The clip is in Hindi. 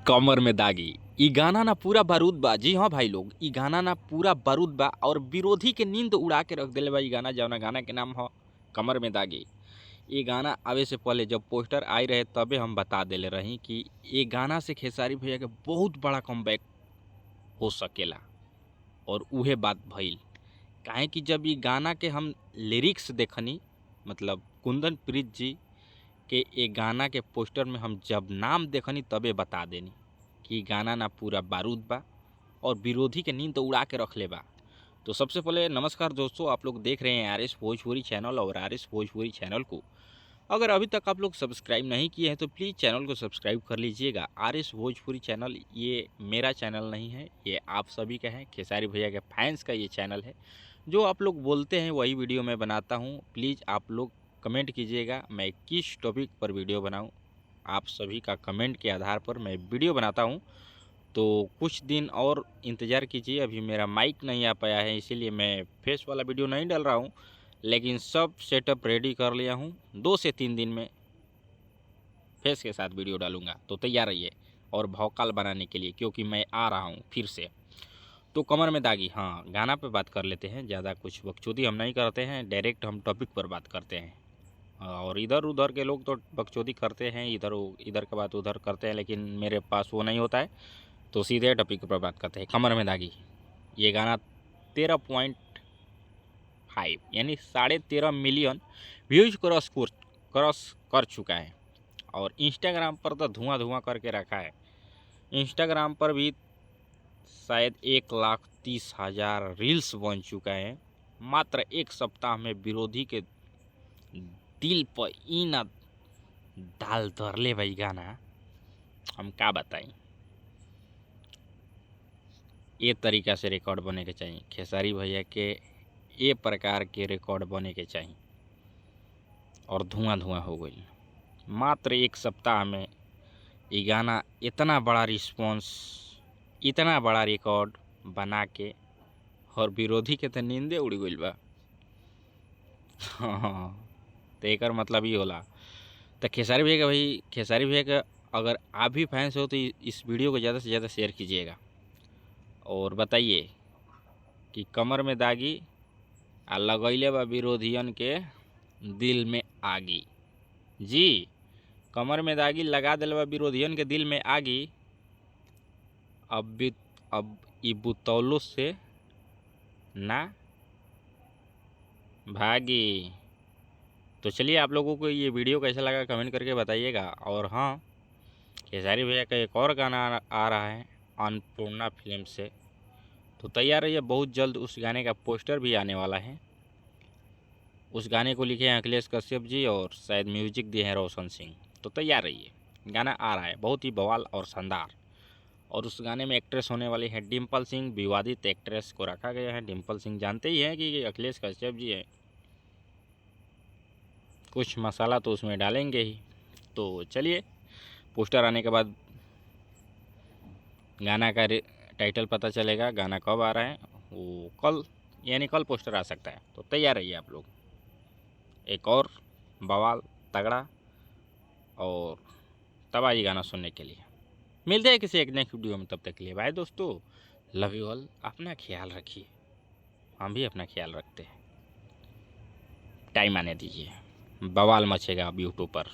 कमर में दागी। ई गाना ना पूरा बारूद बा। जी हाँ भाई लोग, ई गाना ना पूरा बारूद बा और विरोधी के नींद उड़ा के रख देले बा। ई गाना जौना गाना के नाम ह कमर में दागी। ये गाना आवे से पहले जब पोस्टर आई रहे तबे हम बता देले रही कि ये गाना से खेसारी भैया के बहुत बड़ा कमबैक हो सकेला और उहे बात भइल। काहे कि जब ये गाना के हम लिरिक्स देखनी, मतलब कुंदन प्रीत जी के ये गाना के पोस्टर में हम जब नाम देखनी तबे बता देनी कि गाना ना पूरा बारूद बा और विरोधी के नींद तो उड़ा के रख ले बा। तो सबसे पहले नमस्कार दोस्तों, आप लोग देख रहे हैं आरएस भोजपुरी चैनल और आरएस भोजपुरी चैनल को अगर अभी तक आप लोग सब्सक्राइब नहीं किए हैं तो प्लीज़ चैनल को सब्सक्राइब कर लीजिएगा। आरएस भोजपुरी चैनल ये मेरा चैनल नहीं है, ये आप सभी का है, खेसारी भैया के फैंस का ये चैनल है। जो आप लोग बोलते हैं वही वीडियो मैं बनाता हूँ। प्लीज़ आप लोग कमेंट कीजिएगा मैं किस टॉपिक पर वीडियो बनाऊँ। आप सभी का कमेंट के आधार पर मैं वीडियो बनाता हूँ। तो कुछ दिन और इंतज़ार कीजिए। अभी मेरा माइक नहीं आ पाया है, इसीलिए मैं फेस वाला वीडियो नहीं डाल रहा हूँ, लेकिन सब सेटअप रेडी कर लिया हूँ। 2 से 3 दिन में फेस के साथ वीडियो डालूंगा, तो तैयार रहिए और भौकाल बनाने के लिए, क्योंकि मैं आ रहा हूँ फिर से। तो कमर में दागी, हाँ गाना पे बात कर लेते हैं। ज़्यादा कुछ बकचोदी हम नहीं करते हैं, डायरेक्ट हम टॉपिक पर बात करते हैं। और इधर उधर के लोग तो बकचोदी करते हैं, इधर का बात उधर करते हैं, लेकिन मेरे पास वो नहीं होता है, तो सीधे टॉपिक पर बात करते हैं। कमर में दागी ये गाना 13.5 यानी 13.5 मिलियन व्यूज क्रॉस कर चुका है और इंस्टाग्राम पर तो धुआं धुआं करके रखा है। इंस्टाग्राम पर भी शायद 1,30,000 रील्स बन चुका है मात्र एक सप्ताह में। विरोधी के दिल पर ई ना डाल धरले भाई गाना, हम का बताएं। ये तरीका से रिकॉर्ड बने के चाहिए खेसारी भैया के, ये प्रकार के रिकॉर्ड बने के चाहिए और धुआं धुआं हो गई मात्र एक सप्ताह में। ये गाना इतना बड़ा रिस्पॉन्स, इतना बड़ा रिकॉर्ड बना के और विरोधी के तो नींदे उड़ गई बा। हाँ, तो एक मतलब ही होला। तो खेसारी भैया का अगर आप भी फैंस हो तो इस वीडियो को ज़्यादा से ज़्यादा शेयर कीजिएगा और बताइए कि कमर में दागी आ लगैले बा विरोधियन के दिल में आगी। जी, कमर में दागी लगा दिल बा विरोधियन के दिल में आगी। अब ई बुतौलो से ना भागी। तो चलिए, आप लोगों को ये वीडियो कैसा लगा कमेंट करके बताइएगा। और हाँ, खेसारी भैया का एक और गाना आ रहा है अन्नपूर्णा फिल्म से, तो तैयार रहिए। बहुत जल्द उस गाने का पोस्टर भी आने वाला है। उस गाने को लिखे हैं अखिलेश कश्यप जी और शायद म्यूजिक दिए हैं रोशन सिंह। तो तैयार रहिए, गाना आ रहा है बहुत ही बवाल और शानदार। और उस गाने में एक्ट्रेस होने वाली है डिम्पल सिंह। विवादित एक्ट्रेस को रखा गया है। डिम्पल सिंह जानते ही हैं कि अखिलेश कश्यप जी है, कुछ मसाला तो उसमें डालेंगे ही। तो चलिए, पोस्टर आने के बाद गाना का टाइटल पता चलेगा। गाना कब आ रहा है वो कल, यानी कल पोस्टर आ सकता है। तो तैयार रहिए आप लोग एक और बवाल तगड़ा और तबाही गाना सुनने के लिए। मिलते हैं किसी एक नेक्स्ट वीडियो में, तब तक के लिए बाय दोस्तों, लव यू ऑल। अपना ख्याल रखिए, हम भी अपना ख्याल रखते हैं। टाइम आने दीजिए, बवाल मचेगा अब यूट्यूब पर।